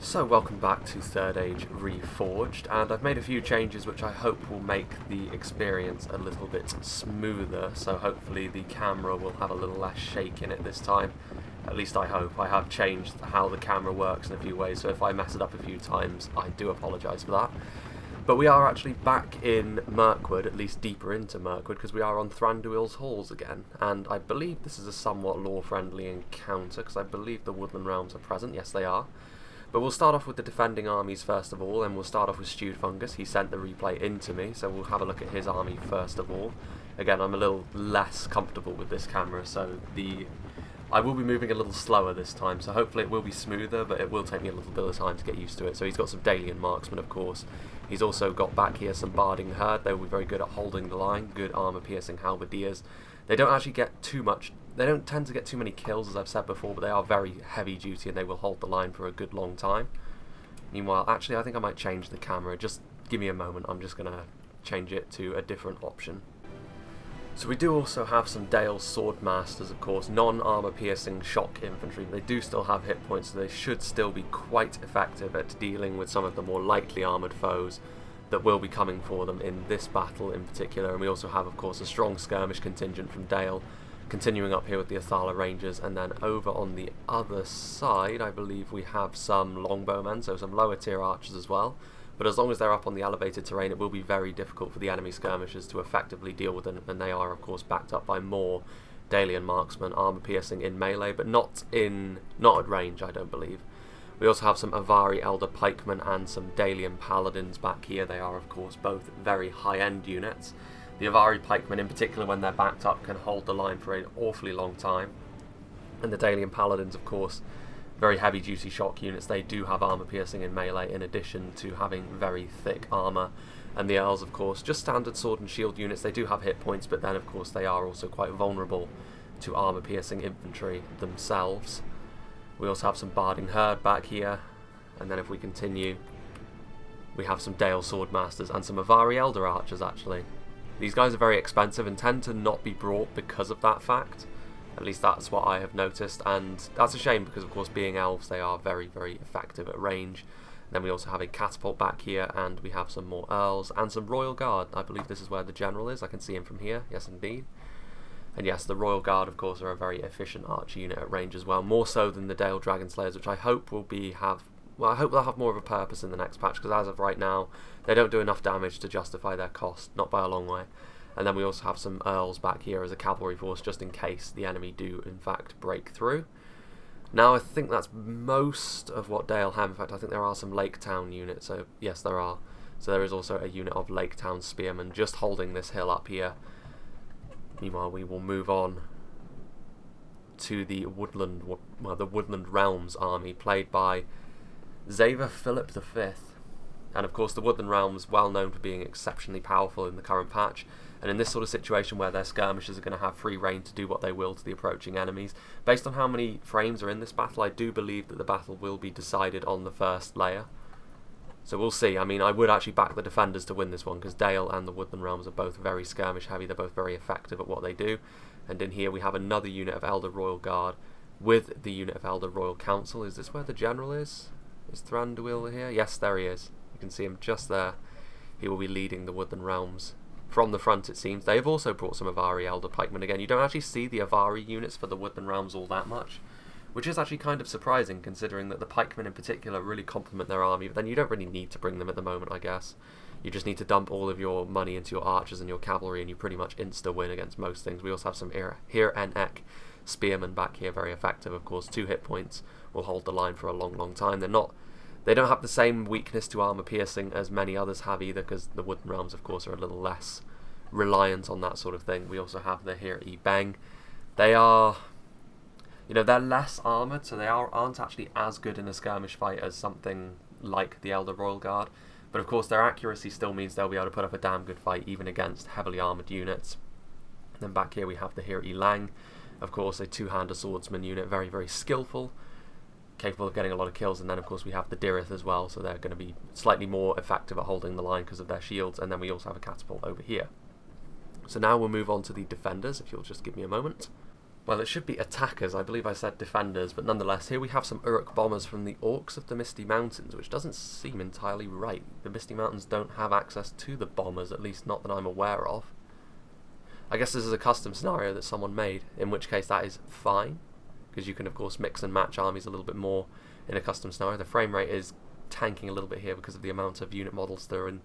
So welcome back to Third Age Reforged, and I've made a few changes which I hope will make the experience a little bit smoother, so hopefully the camera will have a little less shake in it this time. At least I hope. I have changed how the camera works in a few ways, so if I mess it up a few times I do apologise for that. But we are actually back in Mirkwood, at least deeper into Mirkwood, because we are on Thranduil's halls again, and I believe this is a somewhat lore-friendly encounter, because I believe the Woodland Realms are present. Yes, they are. But we'll start off with the defending armies first of all, and we'll start off with Stewed Fungus. He sent the replay into me, so we'll have a look at his army first of all. Again, I'm a little less comfortable with this camera, so I will be moving a little slower this time, so hopefully it will be smoother, but it will take me a little bit of time to get used to it. So he's got some Dalian marksmen, of course. He's also got back here some Barding Herd. They will be very good at holding the line, good armor-piercing halberdiers. They don't actually get too much. They don't tend to get too many kills, as I've said before, but they are very heavy duty and they will hold the line for a good long time. Meanwhile, actually, I think I might change the camera. Just give me a moment. I'm just going to change it to a different option. So we do also have some Dale Swordmasters, of course, non-armor piercing shock infantry. They do still have hit points, so they should still be quite effective at dealing with some of the more lightly armoured foes that will be coming for them in this battle in particular. And we also have, of course, a strong skirmish contingent from Dale, continuing up here with the Athala Rangers, and then over on the other side I believe we have some longbowmen, so some lower tier archers as well. But as long as they're up on the elevated terrain, it will be very difficult for the enemy skirmishers to effectively deal with them, and they are of course backed up by more Dalian marksmen, armor piercing in melee, but not at range, I don't believe. We also have some Avari Elder Pikemen and some Dalian Paladins back here. They are of course both very high-end units. The Avari Pikemen in particular, when they're backed up, can hold the line for an awfully long time. And the Dalian Paladins, of course, very heavy duty shock units. They do have armor piercing in melee in addition to having very thick armor. And the Earls, of course, just standard sword and shield units. They do have hit points, but then of course they are also quite vulnerable to armor piercing infantry themselves. We also have some Barding Herd back here, and then if we continue, we have some Dale Swordmasters and some Avari Elder Archers actually. These guys are very expensive and tend to not be brought because of that fact. At least that's what I have noticed, and that's a shame because of course being elves they are very, very effective at range. And then we also have a catapult back here, and we have some more Earls and some Royal Guard. I believe this is where the General is. I can see him from here. Yes, indeed. And yes, the Royal Guard, of course, are a very efficient archer unit at range as well, more so than the Dale Dragon Slayers, which I hope will I hope they'll have more of a purpose in the next patch, because as of right now, they don't do enough damage to justify their cost, not by a long way. And then we also have some Earls back here as a cavalry force, just in case the enemy do, in fact, break through. Now, I think that's most of what Dale have. In fact, I think there are some Lake Town units, so yes, there are. So there is also a unit of Lake Town Spearmen just holding this hill up here. Meanwhile, we will move on to the Woodland Realms army, played by Xaver Philip V. And of course the Woodland Realms, well known for being exceptionally powerful in the current patch, and in this sort of situation where their skirmishers are going to have free reign to do what they will to the approaching enemies. Based on how many frames are in this battle, I do believe that the battle will be decided on the first layer. So we'll see. I mean, I would actually back the defenders to win this one, because Dale and the Woodland Realms are both very skirmish heavy. They're both very effective at what they do. And in here we have another unit of Elder Royal Guard with the unit of Elder Royal Council. Is this where the General is? Is Thranduil here? Yes, there he is. You can see him just there. He will be leading the Woodland Realms from the front, it seems. They have also brought some Avari Elder Pikemen again. You don't actually see the Avari units for the Woodland Realms all that much, which is actually kind of surprising considering that the Pikemen in particular really complement their army, but then you don't really need to bring them at the moment, I guess. You just need to dump all of your money into your archers and your cavalry and you pretty much insta-win against most things. We also have some Here and Ek Spearmen back here, very effective, of course. 2 hit points will hold the line for a long, long time. They don't have the same weakness to armor piercing as many others have either, because the Woodland Realms, of course, are a little less reliant on that sort of thing. We also have the Here E Bang. They are, they're less armoured, so they aren't actually as good in a skirmish fight as something like the Elder Royal Guard. But of course, their accuracy still means they'll be able to put up a damn good fight, even against heavily armoured units. And then back here we have the Here E Lang, of course, a 2-hander swordsman unit, very, very skillful, capable of getting a lot of kills. And then of course we have the Dirith as well, so they're going to be slightly more effective at holding the line because of their shields. And then we also have a catapult over here. So now we'll move on to the defenders, if you'll just give me a moment. Well, it should be attackers. I believe I said defenders, but nonetheless, here we have some Uruk bombers from the Orcs of the Misty Mountains, which doesn't seem entirely right. The Misty Mountains don't have access to the bombers, at least not that I'm aware of. I guess this is a custom scenario that someone made, in which case that is fine, because you can of course mix and match armies a little bit more in a custom scenario. The frame rate is tanking a little bit here because of the amount of unit models that are in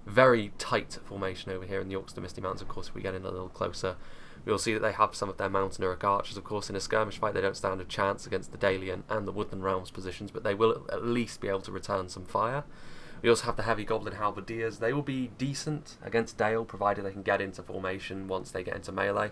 very tight formation over here in the Orcs of the Misty Mountains. Of course, if we get in a little closer, we'll see that they have some of their Mountain Uruk archers. Of course, in a skirmish fight, they don't stand a chance against the Dalian and the Woodland Realms positions, but they will at least be able to return some fire. We also have the heavy Goblin Halberdiers. They will be decent against Dale, provided they can get into formation once they get into melee.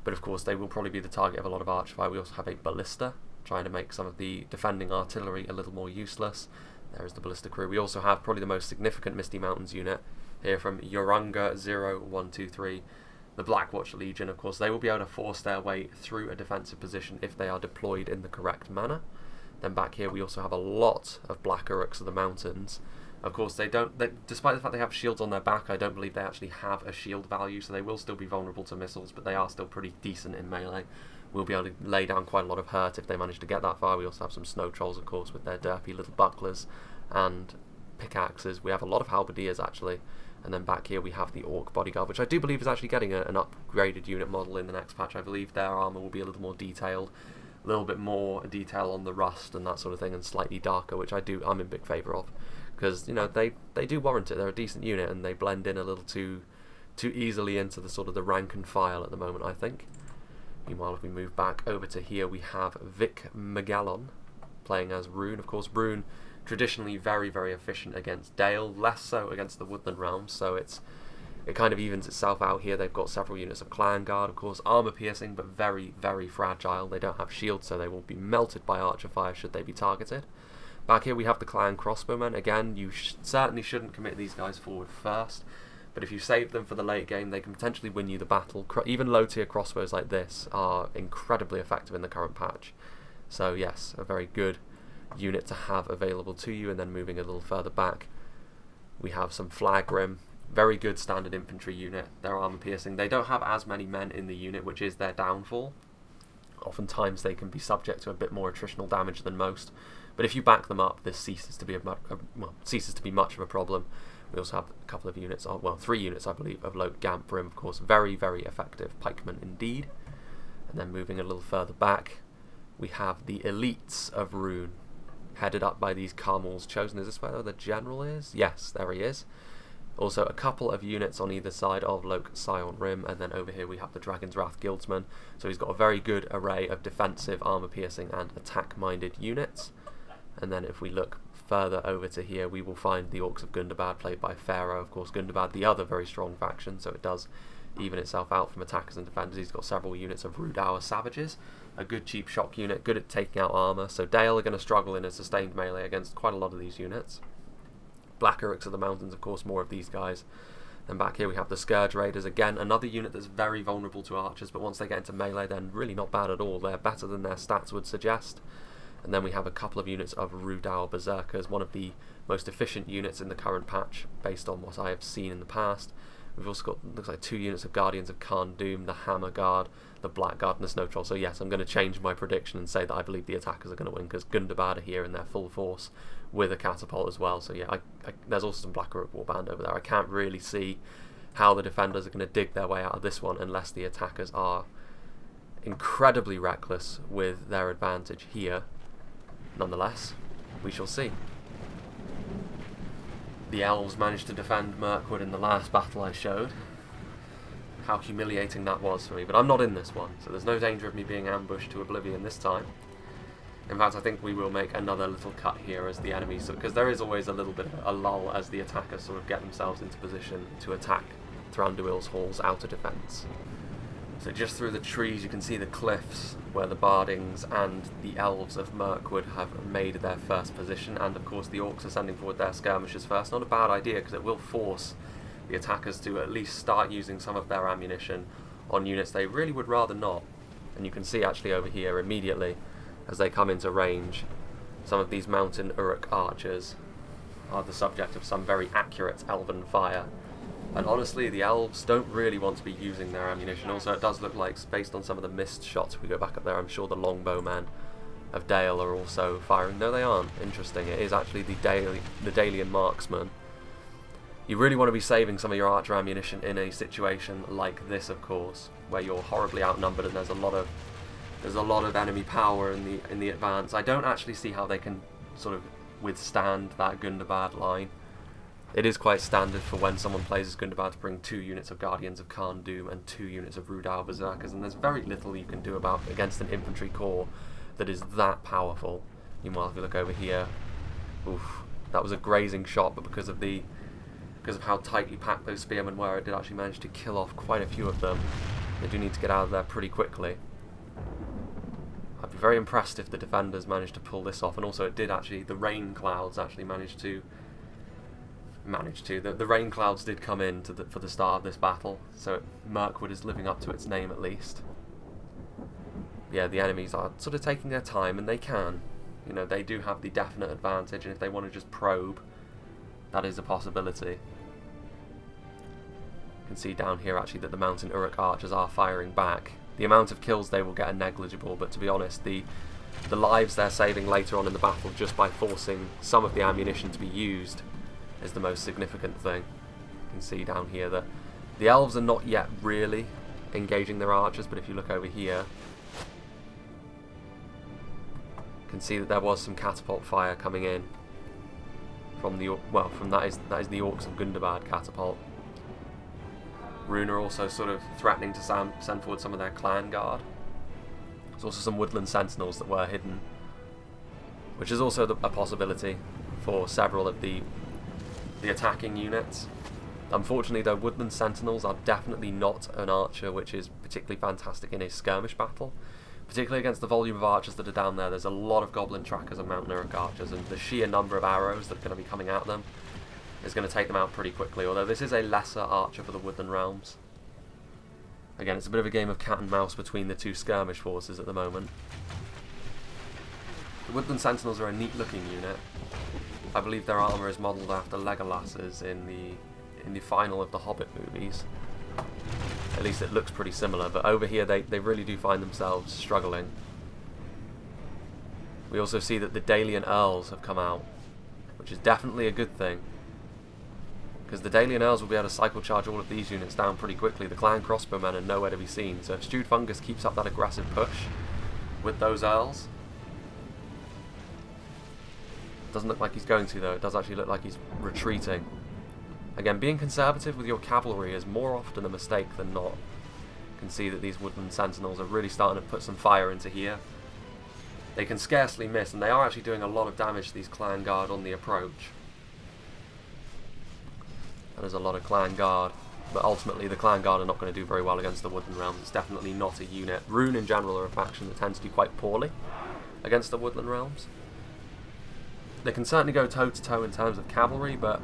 But of course, they will probably be the target of a lot of arch fire. We also have a Ballista, trying to make some of the defending artillery a little more useless. There is the Ballista crew. We also have probably the most significant Misty Mountains unit here from Yorunga 0123. The Blackwatch Legion, of course, they will be able to force their way through a defensive position if they are deployed in the correct manner. Then back here we also have a lot of Black Uruks of the Mountains. Of course, despite the fact they have shields on their back, I don't believe they actually have a shield value, so they will still be vulnerable to missiles, but they are still pretty decent in melee. We'll be able to lay down quite a lot of hurt if they manage to get that far. We also have some Snow Trolls, of course, with their derpy little bucklers and pickaxes. We have a lot of Halberdiers, actually. And then back here we have the Orc Bodyguard, which I do believe is actually getting an upgraded unit model in the next patch. I believe their armour will be a little more detailed, a little bit more detail on the rust and that sort of thing, and slightly darker, which I'm in big favour of. Because, you know, they do warrant it. They're a decent unit, and they blend in a little too easily into the sort of the rank and file at the moment, I think. Meanwhile, if we move back over to here, we have Vic Megallon playing as Rune. Of course, Rune traditionally very, very efficient against Dale, less so against the Woodland Realms, so it kind of evens itself out here. They've got several units of Clan Guard, of course, armor piercing, but very, very fragile. They don't have shields, so they will be melted by archer fire should they be targeted. Back here we have the Clan Crossbowmen. Again, you certainly shouldn't commit these guys forward first, but if you save them for the late game, they can potentially win you the battle. Even low-tier crossbows like this are incredibly effective in the current patch. So yes, a very good unit to have available to you. And then moving a little further back, we have some Flagrim. Very good standard infantry unit. They're armor piercing. They don't have as many men in the unit, which is their downfall. Oftentimes they can be subject to a bit more attritional damage than most, but if you back them up, this ceases to be much of a problem. We also have a couple of units, well, 3 units I believe, of Loke Gamprim, of course, very, very effective pikemen indeed. And then moving a little further back, we have the elites of Rune, headed up by these Carmels Chosen. Is this where the general is? Yes, there he is. Also a couple of units on either side of Loke Scion Rim, and then over here we have the Dragon's Wrath Guildsman. So he's got a very good array of defensive, armor piercing and attack minded units. And then if we look further over to here, we will find the Orcs of Gundabad, played by Pharaoh. Of course, Gundabad, the other very strong faction, so it does even itself out from attackers and defenders. He's got several units of Rudawa Savages, a good cheap shock unit, good at taking out armour. So Dale are going to struggle in a sustained melee against quite a lot of these units. Black Uruks of the Mountains, of course, more of these guys. Then back here we have the Scourge Raiders, again, another unit that's very vulnerable to archers, but once they get into melee, they're really not bad at all. They're better than their stats would suggest. And then we have a couple of units of Rudawa Berserkers, one of the most efficient units in the current patch, based on what I have seen in the past. We've also got, looks like 2 units of Guardians of Khan Doom, the Hammer Guard, the Black Guard, and the Snow Troll. So yes, I'm going to change my prediction and say that I believe the attackers are going to win, because Gundabad are here in their full force, with a catapult as well. So yeah, there's also some Black Uruk Warband over there. I can't really see how the defenders are going to dig their way out of this one unless the attackers are incredibly reckless with their advantage here. Nonetheless, we shall see. The elves managed to defend Mirkwood in the last battle I showed. How humiliating that was for me, but I'm not in this one, so there's no danger of me being ambushed to oblivion this time. In fact, I think we will make another little cut here as the enemy, because there is always a little bit of a lull as the attackers sort of get themselves into position to attack Thranduil's Hall's outer defence. So just through the trees you can see the cliffs where the Bardings and the Elves of Mirkwood have made their first position, and of course the Orcs are sending forward their skirmishes first. Not a bad idea, because it will force the attackers to at least start using some of their ammunition on units they really would rather not. And you can see actually over here immediately as they come into range, some of these Mountain Uruk archers are the subject of some very accurate elven fire. And honestly, the elves don't really want to be using their ammunition. Also, it does look like, based on some of the missed shots, if we go back up there, I'm sure the longbowmen of Dale are also firing. No, they aren't. Interesting. It is actually the Dalian marksman. You really want to be saving some of your archer ammunition in a situation like this, of course, where you're horribly outnumbered and there's a lot of enemy power in the advance. I don't actually see how they can sort of withstand that Gundabad line. It is quite standard for when someone plays as Gundabad to bring 2 units of Guardians of Khan Doom and 2 units of Rudal Berserkers, and there's very little you can do against an infantry corps that is that powerful. Meanwhile, if you look over here, oof, that was a grazing shot, but because of how tightly packed those spearmen were, it did actually manage to kill off quite a few of them. They do need to get out of there pretty quickly. I'd be very impressed if the defenders managed to pull this off, and also it did actually, the rain clouds actually managed to. The rain clouds did come in for the start of this battle, so Mirkwood is living up to its name at least. Yeah, the enemies are sort of taking their time, and they can. You know, they do have the definite advantage, and if they want to just probe, that is a possibility. You can see down here actually that the Mountain Uruk archers are firing back. The amount of kills they will get are negligible, but to be honest, the lives they're saving later on in the battle just by forcing some of the ammunition to be used is the most significant thing. You can see down here that the elves are not yet really engaging their archers, but if you look over here, you can see that there was some catapult fire coming in from that is the Orcs of Gundabad catapult. Rune are also sort of threatening to send forward some of their clan guard. There's also some woodland sentinels that were hidden, which is also a possibility for several of the attacking units. Unfortunately, though, woodland sentinels are definitely not an archer which is particularly fantastic in a skirmish battle, particularly against the volume of archers that are down there. There's a lot of goblin trackers and Mountain Uruk archers, and the sheer number of arrows that are going to be coming at them is going to take them out pretty quickly, although this is a lesser archer for the Woodland Realms. Again, it's a bit of a game of cat and mouse between the two skirmish forces at the moment. The Woodland Sentinels are a neat looking unit. I believe their armour is modelled after Legolas's in the final of the Hobbit movies. At least it looks pretty similar, but over here they really do find themselves struggling. We also see that the Dalian Earls have come out, which is definitely a good thing, because the Dalian Earls will be able to cycle charge all of these units down pretty quickly. The clan crossbowmen are nowhere to be seen, so if Stewed Fungus keeps up that aggressive push with those Earls, doesn't look like he's going to, though. It does actually look like he's retreating. Again, being conservative with your cavalry is more often a mistake than not. You can see that these Woodland Sentinels are really starting to put some fire into here. They can scarcely miss, and they are actually doing a lot of damage to these clan guard on the approach. And there's a lot of clan guard, but ultimately the clan guard are not going to do very well against the Woodland Realms. It's definitely not a unit. Rune in general are a faction that tends to do quite poorly against the Woodland Realms. They can certainly go toe-to-toe in terms of cavalry, but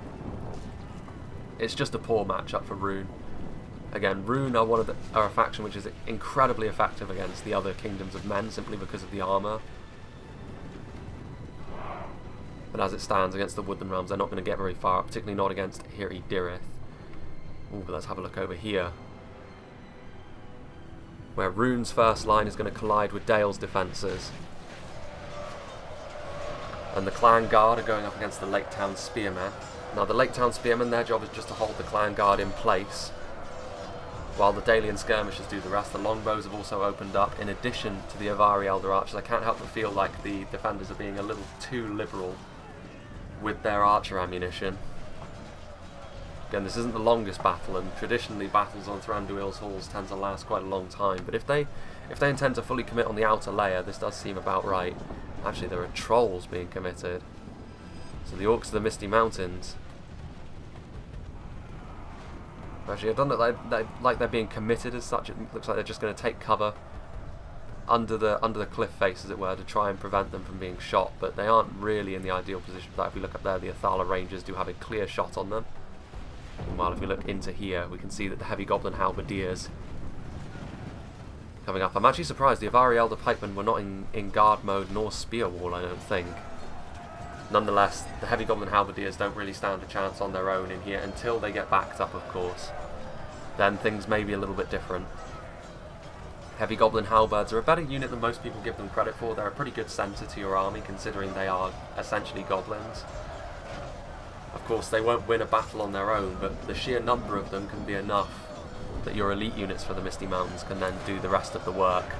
it's just a poor matchup for Rune. Again, Rune are a faction which is incredibly effective against the other kingdoms of men simply because of the armour. But as it stands against the Woodland Realms, they're not going to get very far, particularly not against Hiri Dirith. Ooh, let's have a look over here, where Rune's first line is going to collide with Dale's defences. And the clan guard are going up against the Lake Town Spearmen. Now the Lake Town Spearmen, their job is just to hold the clan guard in place, while the Dalian skirmishers do the rest. The longbows have also opened up, in addition to the Avari Elder Archers. I can't help but feel like the defenders are being a little too liberal with their archer ammunition. Again, this isn't the longest battle, and traditionally battles on Thranduil's halls tend to last quite a long time, but if they intend to fully commit on the outer layer, this does seem about right. Actually, there are trolls being committed. So the Orcs of the Misty Mountains. Actually, it doesn't look like they're being committed as such. It looks like they're just going to take cover under the cliff face, as it were, to try and prevent them from being shot. But they aren't really in the ideal position for that. If we look up there, the Athala Rangers do have a clear shot on them. Meanwhile, if we look into here, we can see that the Heavy Goblin Halberdiers coming up. I'm actually surprised the Avari Elder Pikemen were not in guard mode nor spear wall, I don't think. Nonetheless, the heavy goblin halberdiers don't really stand a chance on their own in here until they get backed up, of course. Then things may be a little bit different. Heavy goblin halberds are a better unit than most people give them credit for. They're a pretty good centre to your army, considering they are essentially goblins. Of course, they won't win a battle on their own, but the sheer number of them can be enough that your elite units for the Misty Mountains can then do the rest of the work.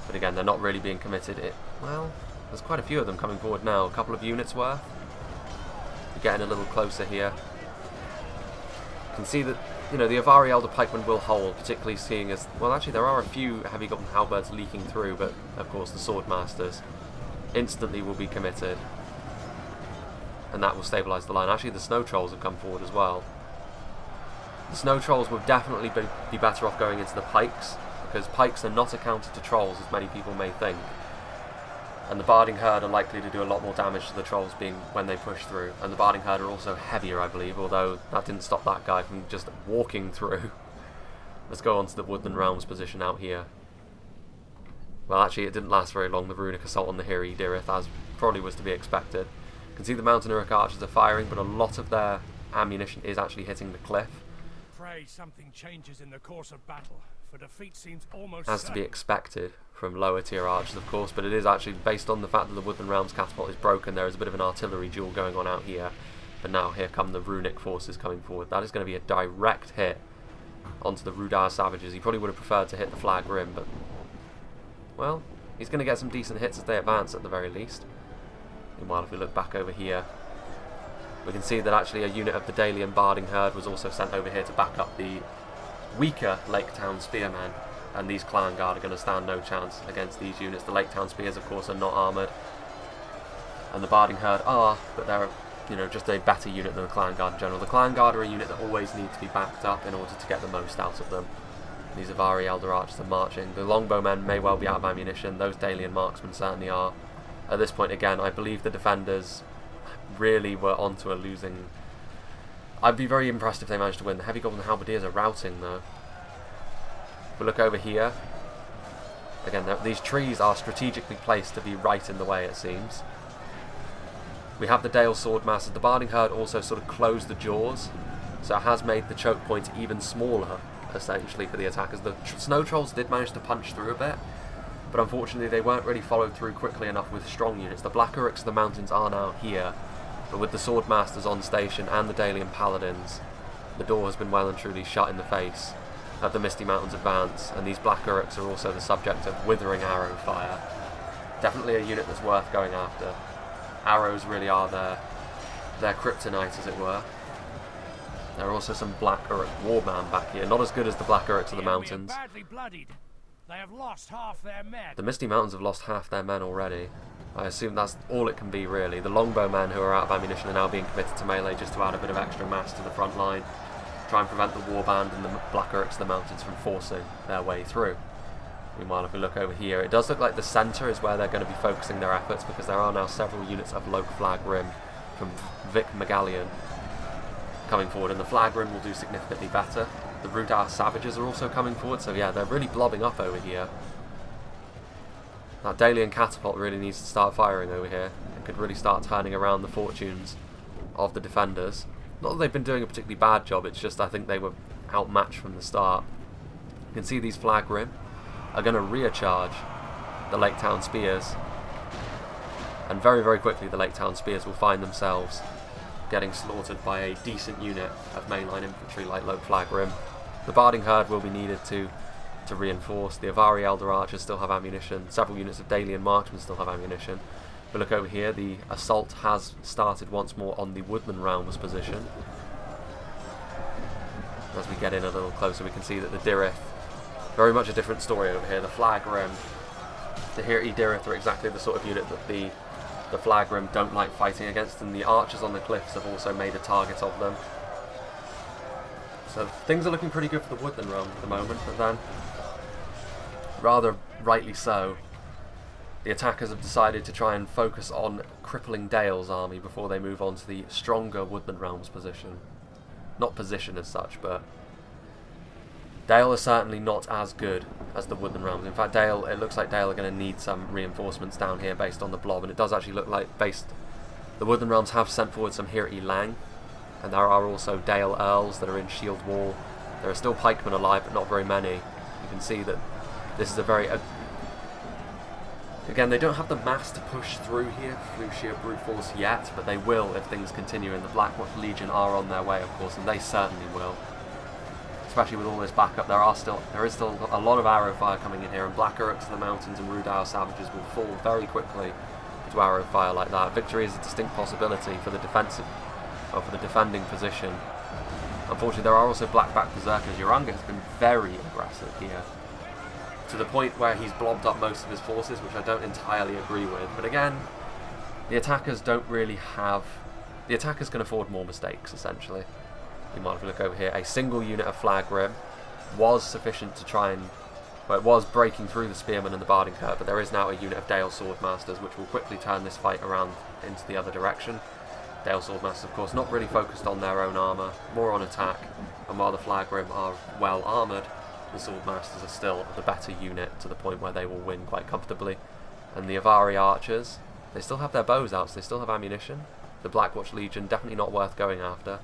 But again, they're not really being committed. Well, there's quite a few of them coming forward now, a couple of units worth. We're getting a little closer here. You can see that, you know, the Avari Elder Pikemen will hold, particularly seeing as, well, actually there are a few heavy goblin halberds leaking through, but of course the Swordmasters instantly will be committed. And that will stabilise the line. Actually, the Snow Trolls have come forward as well. The Snow Trolls will definitely be better off going into the Pikes, because Pikes are not a counter to Trolls, as many people may think. And the Barding Herd are likely to do a lot more damage to the Trolls being when they push through. And the Barding Herd are also heavier, I believe, although that didn't stop that guy from just walking through. Let's go on to the Woodland Realms position out here. Well, actually, it didn't last very long, the Runic assault on the Hiri Dirith, as probably was to be expected. You can see the Mountain Uruk archers are firing, but a lot of their ammunition is actually hitting the cliff. Pray something changes in the course of battle, for defeat seems almost As to be expected from lower tier archers, of course, but it is actually based on the fact that the Woodland Realms catapult is broken. There is a bit of an artillery duel going on out here, but now here come the Runic forces coming forward. That is going to be a direct hit onto the Rudar Savages. He probably would have preferred to hit the Flag Rim, but, well, he's going to get some decent hits as they advance at the very least. Meanwhile, if we look back over here, we can see that actually a unit of the Dalian Barding Herd was also sent over here to back up the weaker Lake Town Spearmen, and these Clan Guard are going to stand no chance against these units. The Lake Town Spears, of course, are not armoured, and the Barding Herd are, but they're, you know, just a better unit than the Clan Guard in general. The Clan Guard are a unit that always need to be backed up in order to get the most out of them. These Avari Elder Archers are marching. The Longbowmen may well be out of ammunition. Those Dalian Marksmen certainly are. At this point, again, I believe the defenders really were onto a losing. I'd be very impressed if they managed to win. The Heavy Goblin Halberdiers are routing, though. If we look over here, again, these trees are strategically placed to be right in the way, it seems. We have the Dale Swordmasters. The Barding Herd also sort of closed the jaws, so it has made the choke points even smaller, essentially, for the attackers. The Snow Trolls did manage to punch through a bit, but unfortunately they weren't really followed through quickly enough with strong units. The Black Uruks of the mountains are now here, but with the Swordmasters on station and the Dalian Paladins, the door has been well and truly shut in the face of the Misty Mountains advance, and these Black Uruks are also the subject of withering arrow fire. Definitely a unit that's worth going after. Arrows really are their kryptonite, as it were. There are also some Black Uruk warman back here, not as good as the Black Uruks of the mountains. They have lost half their men. The Misty Mountains have lost half their men already. I assume that's all it can be, really. The Longbowmen who are out of ammunition are now being committed to melee just to add a bit of extra mass to the front line. Try and prevent the Warband and the Black Uruks of the mountains from forcing their way through. Meanwhile, if we look over here, it does look like the centre is where they're going to be focusing their efforts, because there are now several units of Loke Flag Rim from Vic Megallion coming forward, and the Flag Rim will do significantly better. The Rudar Savages are also coming forward, so yeah, they're really blobbing up over here. That Dalian Catapult really needs to start firing over here. It could really start turning around the fortunes of the defenders. Not that they've been doing a particularly bad job, it's just I think they were outmatched from the start. You can see these Flag Rim are going to rear-charge the Lake Town Spears, and very, very quickly the Lake Town Spears will find themselves getting slaughtered by a decent unit of mainline infantry like Loke Flag Rim. The Barding Herd will be needed to reinforce. The Avari Elder Archers still have ammunition. Several units of Dalian Marksmen still have ammunition. If we look over here, the assault has started once more on the Woodland Realms position. As we get in a little closer, we can see that the Dirith, very much a different story over here. The Flag Rim, the Hiri Dirith are exactly the sort of unit that the Flag Rim don't like fighting against, and the archers on the cliffs have also made a target of them. So things are looking pretty good for the Woodland Realm at the moment, but then, rather rightly so, the attackers have decided to try and focus on crippling Dale's army before they move on to the stronger Woodland Realms position. Not position as such, but Dale is certainly not as good as the Woodland Realms. In fact, it looks like Dale are going to need some reinforcements down here based on the blob, and it does actually look like, based The Woodland Realms have sent forward some Hirti Lang, and there are also Dale Earls that are in Shield Wall. There are still pikemen alive, but not very many. You can see that this is a very... Again, they don't have the mass to push through here through sheer brute force yet, but they will if things continue, and the Blackwatch Legion are on their way, of course, and they certainly will. Especially with all this backup, there is still a lot of arrow fire coming in here, and Black Uruks of the mountains and Rudar savages will fall very quickly to arrow fire like that. Victory is a distinct possibility for the defending position. Unfortunately, there are also Blackback Berserkers. Yoranga has been very aggressive here, to the point where he's blobbed up most of his forces, which I don't entirely agree with. But again, the attackers don't really have... The attackers can afford more mistakes, essentially. You might have a look over here. A single unit of Flag Rim was sufficient to try and... Well, it was breaking through the Spearmen and the Barding Hurt, but there is now a unit of Dale Swordmasters, which will quickly turn this fight around into the other direction. Dale Swordmasters, of course, not really focused on their own armour, more on attack. And while the Flag Rim are well armoured, the Swordmasters are still the better unit, to the point where they will win quite comfortably. And the Avari Archers, they still have their bows out, so they still have ammunition. The Blackwatch Legion, definitely not worth going after.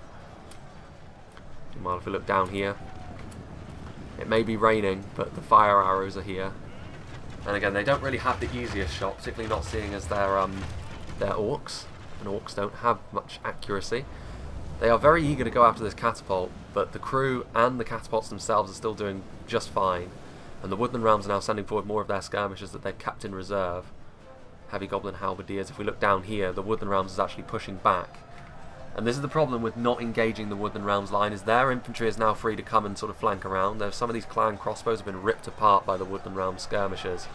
Well, if we look down here, it may be raining, but the fire arrows are here. And again, they don't really have the easiest shot, particularly not seeing as they're orcs, and orcs don't have much accuracy. They are very eager to go after this catapult, but the crew and the catapults themselves are still doing just fine. And the Woodland Realms are now sending forward more of their skirmishes that they've kept in reserve. Heavy Goblin Halberdiers. If we look down here, the Woodland Realms is actually pushing back. And this is the problem with not engaging the Woodland Realms line, is their infantry is now free to come and sort of flank around. There's some of these clan crossbows have been ripped apart by the Woodland Realms skirmishers.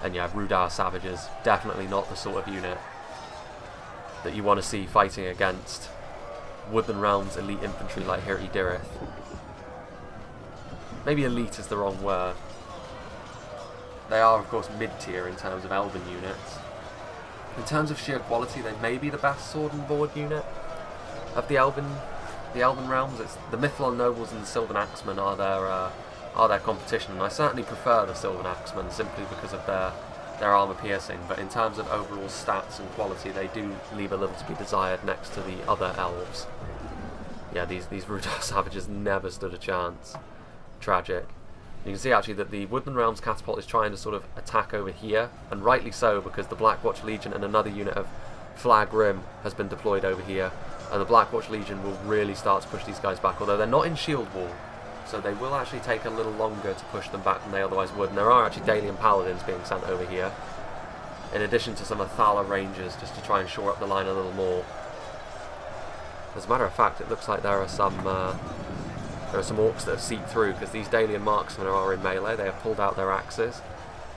And yeah, Rudar Savages, definitely not the sort of unit that you want to see fighting against Woodland Realms elite infantry like Hirti Dirith. Maybe elite is the wrong word. They are, of course, mid-tier in terms of Elven units. In terms of sheer quality, they may be the best sword and board unit of the Elven Realms. It's the Mithlon Nobles and the Sylvan Axemen are their competition, and I certainly prefer the Sylvan Axemen simply because of their armor piercing. But in terms of overall stats and quality, they do leave a little to be desired next to the other elves. Yeah, these Rudar Savages never stood a chance. Tragic. You can see actually that the Woodland Realms catapult is trying to sort of attack over here, and rightly so, because the Blackwatch Legion and another unit of Flag Rim has been deployed over here, and the Blackwatch Legion will really start to push these guys back, although they're not in shield wall, so they will actually take a little longer to push them back than they otherwise would. And there are actually Dalian Paladins being sent over here, in addition to some Athala Rangers, just to try and shore up the line a little more. As a matter of fact, it looks like there are some orcs that have seeped through, because these Dalian marksmen are in melee. They have pulled out their axes.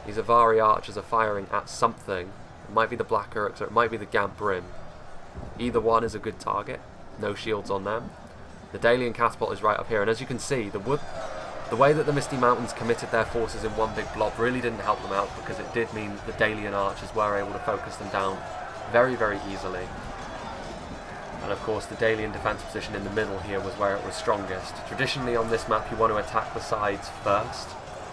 These Avari Archers are firing at something. It might be the Black Uruks, or it might be the Gamp Rim. Either one is a good target. No shields on them. The Dalian catapult is right up here, and as you can see, the way that the Misty Mountains committed their forces in one big blob really didn't help them out, because it did mean the Dalian Archers were able to focus them down very, very easily. And of course the Dalian defence position in the middle here was where it was strongest. Traditionally on this map you want to attack the sides first,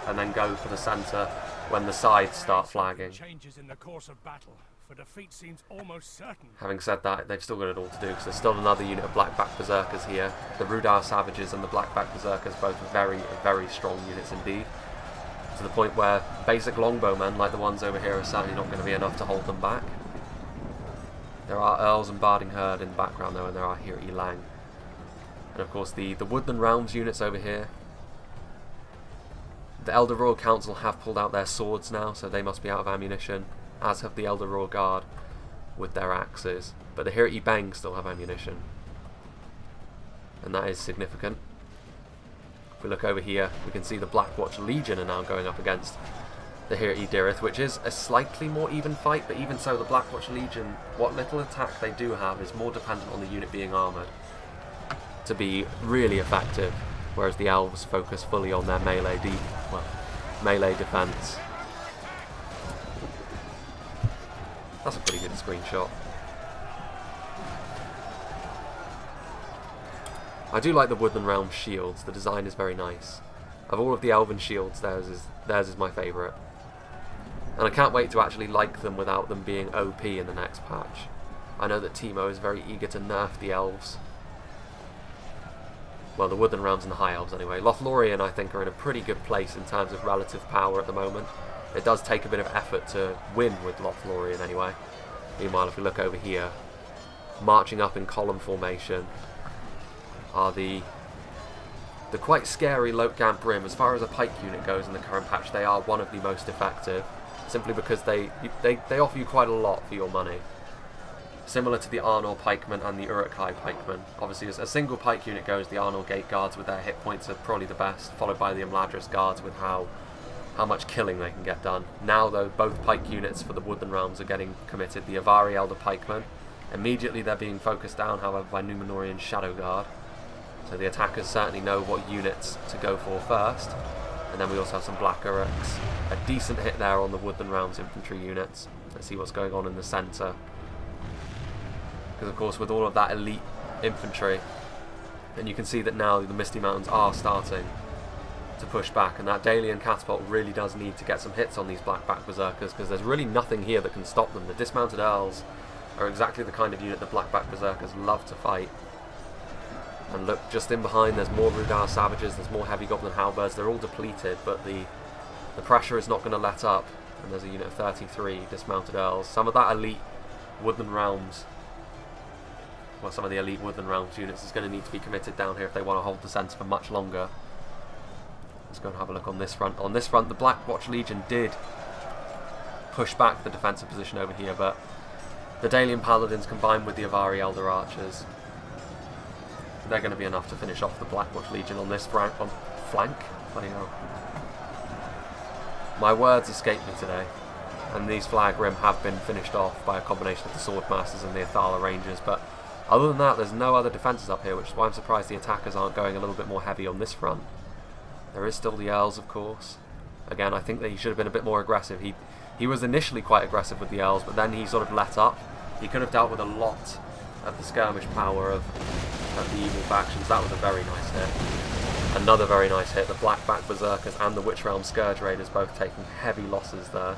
and then go for the centre when the sides start flagging. Changes in the course of battle, for defeat seems almost certain. Having said that, they've still got it all to do, because there's still another unit of Blackback Berserkers here. The Rudar Savages and the Blackback Berserkers, both very, very strong units indeed. To the point where basic longbowmen, like the ones over here, are certainly not going to be enough to hold them back. There are Earls and Barding Herd in the background though, and there are Hirti Lang. And of course the Woodland Realms units over here. The Elder Royal Council have pulled out their swords now, so they must be out of ammunition, as have the Elder Royal Guard with their axes. But the Hirti Bang still have ammunition, and that is significant. If we look over here, we can see the Blackwatch Legion are now going up against the Hirti Dirith, which is a slightly more even fight, but even so, the Blackwatch Legion, what little attack they do have is more dependent on the unit being armoured to be really effective, whereas the elves focus fully on their melee defence. That's a pretty good screenshot. I do like the Woodland Realms shields. The design is very nice. Of all of the elven shields, theirs is my favourite. And I can't wait to actually like them without them being OP in the next patch. I know that Timo is very eager to nerf the elves. Well, the Woodland Realms and the High Elves anyway. Lothlorien, I think, are in a pretty good place in terms of relative power at the moment. It does take a bit of effort to win with Lothlorien anyway. Meanwhile, if we look over here, marching up in column formation are the quite scary Lokgamp Rim. As far as a pike unit goes in the current patch, they are one of the most effective, simply because they offer you quite a lot for your money. Similar to the Arnor pikemen and the Uruk-hai pikemen. Obviously, as a single pike unit goes, the Arnor Gate Guards with their hit points are probably the best, followed by the Imladris Guards with how much killing they can get done. Now, though, both pike units for the Woodland Realms are getting committed. The Avari Elder pikemen, immediately they're being focused down, however, by Númenórean Shadow Guard. So the attackers certainly know what units to go for first. And then we also have some Black Uruks. A decent hit there on the Woodland Realms infantry units. Let's see what's going on in the centre. Because of course with all of that elite infantry, and you can see that now the Misty Mountains are starting to push back, and that Dalian catapult really does need to get some hits on these Blackback Berserkers, because there's really nothing here that can stop them. The dismounted Earls are exactly the kind of unit that Blackback Berserkers love to fight. And look, just in behind there's more Rudar Savages, there's more Heavy Goblin Halberds. They're all depleted, but the pressure is not going to let up, and there's a unit of 33 dismounted Earls. Some of that elite Woodland Realms, well, some of the elite Woodland Realms units is going to need to be committed down here if they want to hold the centre for much longer. Let's go and have a look on this front. On this front, the Black Watch Legion did push back the defensive position over here, but the Dalian Paladins combined with the Avari Elder Archers, they're going to be enough to finish off the Black Watch Legion on this flank. Bloody hell. My words escape me today, and these Flag Rim have been finished off by a combination of the Swordmasters and the Athala Rangers, but other than that, there's no other defences up here, which is why I'm surprised the attackers aren't going a little bit more heavy on this front. There is still the Earls, of course. Again, I think that he should have been a bit more aggressive. He was initially quite aggressive with the Earls, but then he sort of let up. He could have dealt with a lot of the skirmish power of the evil factions. That was a very nice hit. Another very nice hit. The Blackback Berserkers and the Witch Realm Scourge Raiders both taking heavy losses there.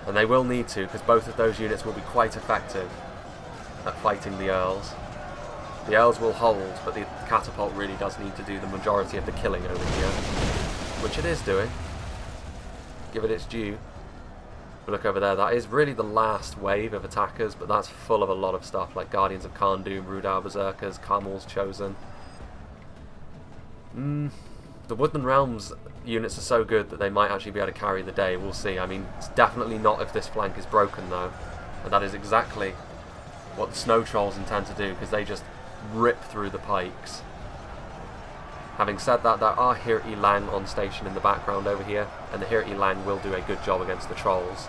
And they will need to, because both of those units will be quite effective at fighting the Earls. The Earls will hold, but the catapult really does need to do the majority of the killing over here, which it is doing. Give it its due. But look over there, that is really the last wave of attackers, but that's full of a lot of stuff like Guardians of Khan Doom, Rudar Berserkers, Carmel's Chosen. The Woodland Realms units are so good that they might actually be able to carry the day. We'll see. I mean, it's definitely not if this flank is broken though, and that is exactly what the Snow Trolls intend to do, because they just rip through the pikes. Having said that, there are Hirti Lang on station in the background over here, and the Hirti Lang will do a good job against the Trolls.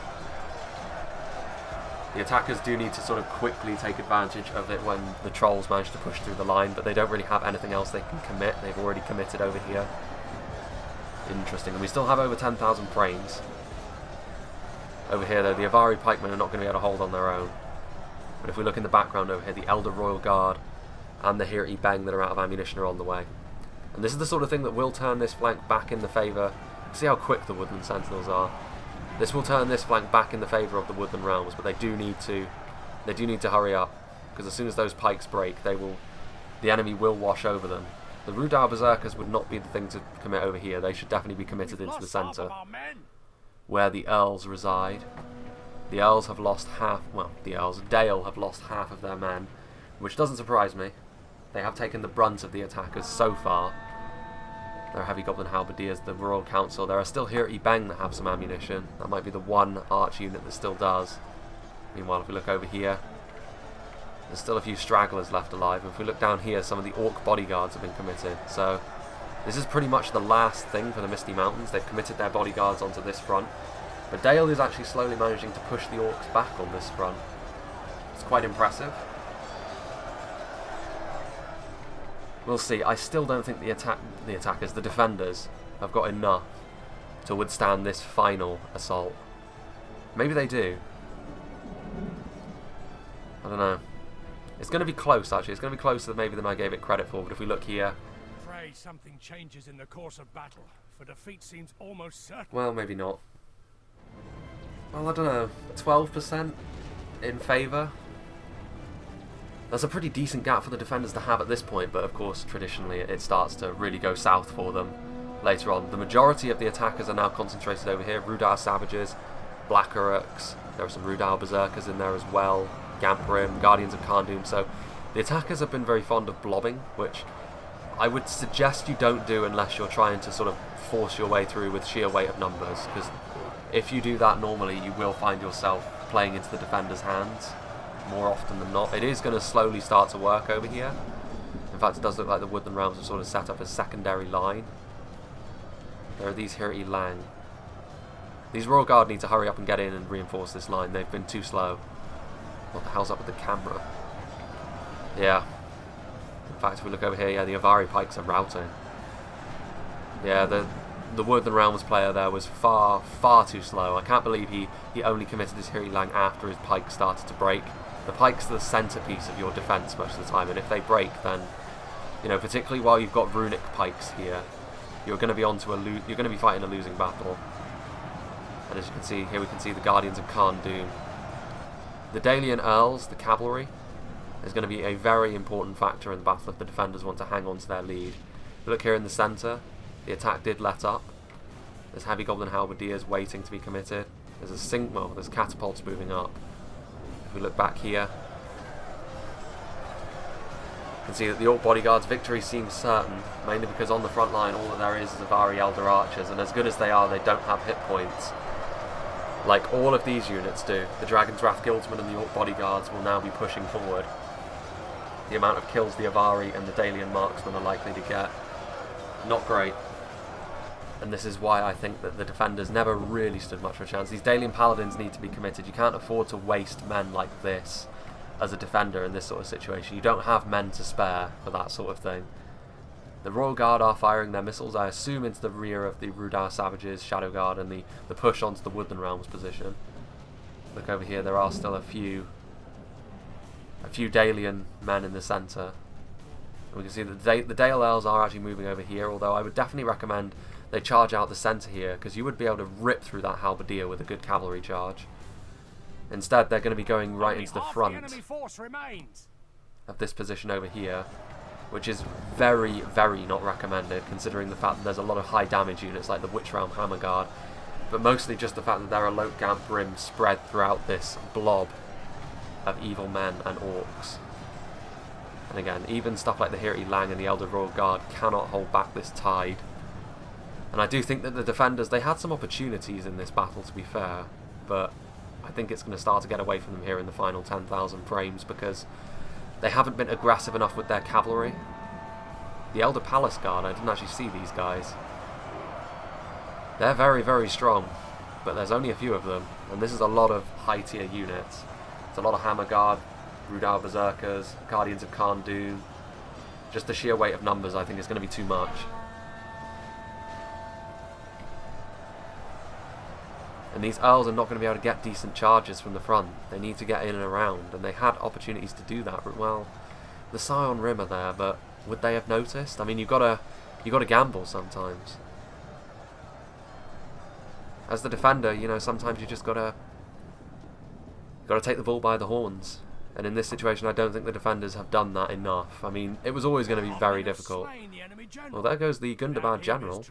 The attackers do need to sort of quickly take advantage of it when the Trolls manage to push through the line, but they don't really have anything else they can commit. They've already committed over here. Interesting, and we still have over 10,000 frames. Over here though, the Avari pikemen are not going to be able to hold on their own. But if we look in the background over here, the Elder Royal Guard and the Hirti Beng that are out of ammunition are on the way. And this is the sort of thing that will turn this flank back in the favour. See how quick the Woodland Sentinels are. This will turn this flank back in the favour of the Woodland Realms, but they do need to hurry up, because as soon as those pikes break, the enemy will wash over them. The Rudar Berserkers would not be the thing to commit over here. They should definitely be committed into the centre, where the Earls reside. The Earls have lost half, well, the Earls, Dale have lost half of their men, which doesn't surprise me. They have taken the brunt of the attackers so far. There are Heavy Goblin Halberdiers, the Royal Council. There are still Hirti Beng that have some ammunition. That might be the one arch unit that still does. Meanwhile, if we look over here, there's still a few stragglers left alive. If we look down here, some of the Orc bodyguards have been committed. So this is pretty much the last thing for the Misty Mountains. They've committed their bodyguards onto this front. But Dale is actually slowly managing to push the Orcs back on this front. It's quite impressive. We'll see. I still don't think the attackers, the defenders, have got enough to withstand this final assault. Maybe they do. I don't know. It's going to be close, actually. It's going to be closer maybe than I gave it credit for. But if we look here, Pray something changes in the course of battle, for defeat seems almost certain. well, maybe not. Well, I don't know. 12%. in favour. That's a pretty decent gap for the defenders to have at this point, but of course traditionally it starts to really go south for them later on. The majority of the attackers are now concentrated over here. Rudar Savages, Black Uruks, there are some Rudar Berserkers in there as well, Gamprim, Guardians of Kharndoom. So the attackers have been very fond of blobbing, which I would suggest you don't do unless you're trying to sort of force your way through with sheer weight of numbers, because if you do that normally you will find yourself playing into the defenders' hands more often than not. It is going to slowly start to work over here. In fact, it does look like the Woodland Realms have sort of set up a secondary line. There are these here at Lang. These Royal Guard need to hurry up and get in and reinforce this line. They've been too slow. What the hell's up with the camera? Yeah. In fact, if we look over here, yeah, the Avari Pikes are routing. Yeah, the Woodland Realms player there was far, far too slow. I can't believe he only committed his Hiri Lang after his pikes started to break. The pikes are the centerpiece of your defense most of the time, and if they break, then, you know, particularly while you've got Runic pikes here, you're going to be you're going to be fighting a losing battle. And as you can see here, we can see the Guardians of Kharndoom. The Dalian Earls, the cavalry, is going to be a very important factor in the battle if the defenders want to hang on to their lead. Look here in the centre, the attack did let up. There's heavy Goblin Halberdiers waiting to be committed. There's catapults moving up. If we look back here, you can see that the Orc Bodyguard's victory seems certain, mainly because on the front line all that there is Avari Elder Archers, and as good as they are, they don't have hit points. Like all of these units do. The Dragon's Wrath Guildsmen and the Orc Bodyguards will now be pushing forward. The amount of kills the Avari and the Dalian Marksmen are likely to get, not great. And this is why I think that the defenders never really stood much of a chance. These Dalian Paladins need to be committed. You can't afford to waste men like this as a defender in this sort of situation. You don't have men to spare for that sort of thing. The Royal Guard are firing their missiles, I assume, into the rear of the Rudar Savages, Shadow Guard, and the push onto the Woodland Realms position. Look over here, there are still a few Dalian men in the centre. We can see that the Dale Elves are actually moving over here, although I would definitely recommend they charge out the centre here, because you would be able to rip through that halberdier with a good cavalry charge. Instead, they're going to be going right into the front of this position over here, which is very, very not recommended, considering the fact that there's a lot of high damage units like the Witch Realm Hammer Guard, but mostly just the fact that there are Loke Gamprim spread throughout this blob of evil men and orcs. And again, even stuff like the Hiri Lang and the Elder Royal Guard cannot hold back this tide. And I do think that the defenders, they had some opportunities in this battle, to be fair, but I think it's going to start to get away from them here in the final 10,000 frames, because they haven't been aggressive enough with their cavalry. The Elder Palace Guard, I didn't actually see these guys. They're very, very strong, but there's only a few of them, and this is a lot of high-tier units. It's a lot of Hammer Guard, Rudar Berserkers, Guardians of Kharndoom. Just the sheer weight of numbers, I think, is going to be too much. And these Earls are not going to be able to get decent charges from the front. They need to get in and around, and they had opportunities to do that. Well, the Scion Rim are there, but would they have noticed? I mean, you've got to gamble sometimes. As the defender, you know, sometimes you just got to take the bull by the horns. And in this situation, I don't think the defenders have done that enough. I mean, it was always going to be very difficult. Well, there goes the Gundabad General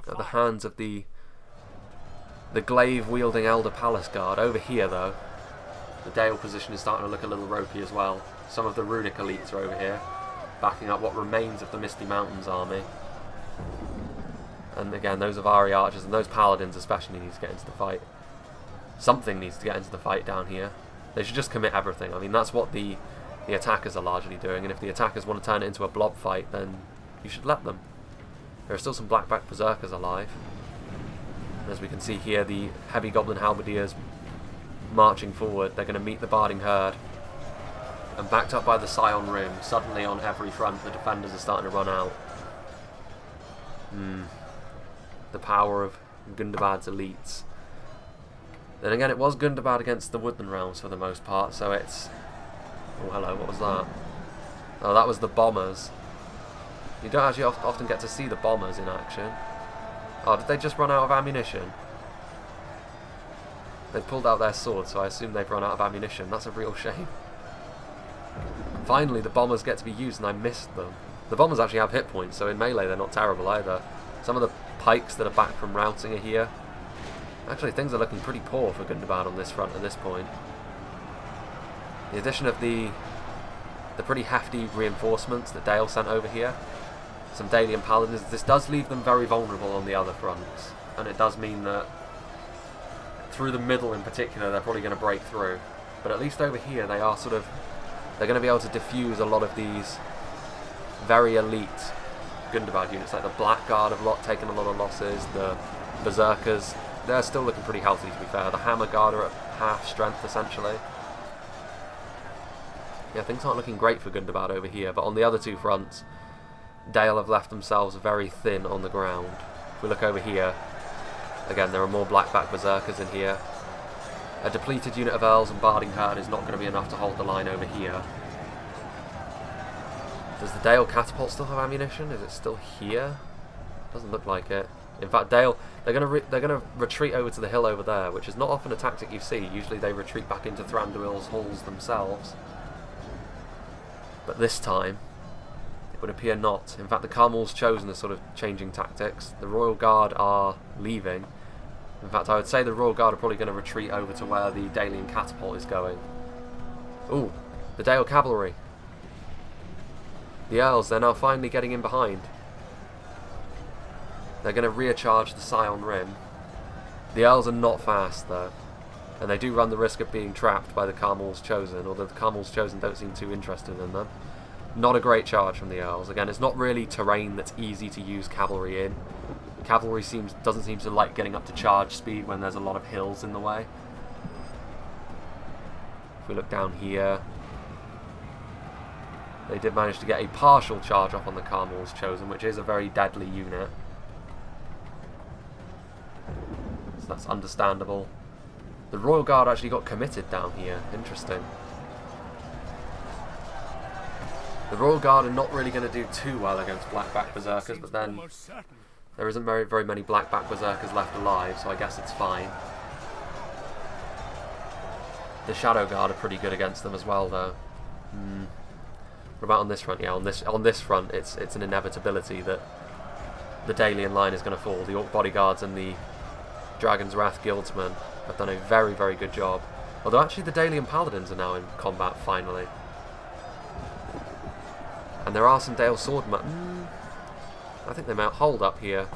at the hands of the glaive-wielding Elder Palace Guard. Over here, though, the Dale position is starting to look a little ropey as well. Some of the Runic elites are over here, backing up what remains of the Misty Mountains army. And again, those Avari archers and those paladins especially need to get into the fight. Something needs to get into the fight down here. They should just commit everything. I mean, that's what the attackers are largely doing, and if the attackers want to turn it into a blob fight, then you should let them. There are still some Blackback Berserkers alive. As we can see here, the heavy Goblin Halberdiers marching forward. They're going to meet the Barding Herd. And backed up by the Scion Rim, suddenly on every front, the defenders are starting to run out. The power of Gundabad's elites. Then again, it was Gundabad against the Woodland Realms for the most part, so it's... Oh, hello, what was that? Oh, that was the bombers. You don't actually often get to see the bombers in action. Oh, did they just run out of ammunition? They've pulled out their swords, so I assume they've run out of ammunition. That's a real shame. Finally, the bombers get to be used, and I missed them. The bombers actually have hit points, so in melee they're not terrible either. Some of the pikes that are back from routing are here. Actually, things are looking pretty poor for Gundabad on this front at this point. The addition of the pretty hefty reinforcements that Dale sent over here, some Dalian Paladins, this does leave them very vulnerable on the other fronts, and it does mean that through the middle in particular they're probably going to break through. But at least over here they are they're going to be able to diffuse a lot of these very elite Gundabad units, like the Blackguard have taken a lot of losses, the Berserkers, they're still looking pretty healthy to be fair, the Hammer Guard are at half strength essentially. Yeah, things aren't looking great for Gundabad over here, but on the other two fronts, Dale have left themselves very thin on the ground. If we look over here, again, there are more Blackback Berserkers in here. A depleted unit of Earls and Barding Herd is not going to be enough to hold the line over here. Does the Dale Catapult still have ammunition? Is it still here? Doesn't look like it. In fact, Dale, they're going to retreat over to the hill over there, which is not often a tactic you see. Usually they retreat back into Thranduil's halls themselves. But this time, it would appear not. In fact, the Carmel's Chosen are sort of changing tactics. The Royal Guard are leaving. In fact, I would say the Royal Guard are probably going to retreat over to where the Dalian Catapult is going. Ooh, the Dale Cavalry. The Earls, they're now finally getting in behind. They're going to recharge the Scion Rim. The Earls are not fast though, and they do run the risk of being trapped by the Carmel's Chosen, although the Carmel's Chosen don't seem too interested in them. Not a great charge from the Earls. Again, it's not really terrain that's easy to use cavalry in. Cavalry doesn't seem to like getting up to charge speed when there's a lot of hills in the way. If we look down here, they did manage to get a partial charge off on the Carmel's Chosen, which is a very deadly unit. So that's understandable. The Royal Guard actually got committed down here. Interesting. The Royal Guard are not really going to do too well against Blackback Berserkers, but then there isn't very many Blackback Berserkers left alive, so I guess it's fine. The Shadow Guard are pretty good against them as well, though. What about on this front? Yeah, on this front, it's an inevitability that the Dalian line is going to fall. The Orc Bodyguards and the Dragon's Wrath Guildsmen have done a very good job. Although actually the Dalian Paladins are now in combat finally. And there are some Dale Swordmen. I think they might hold up here.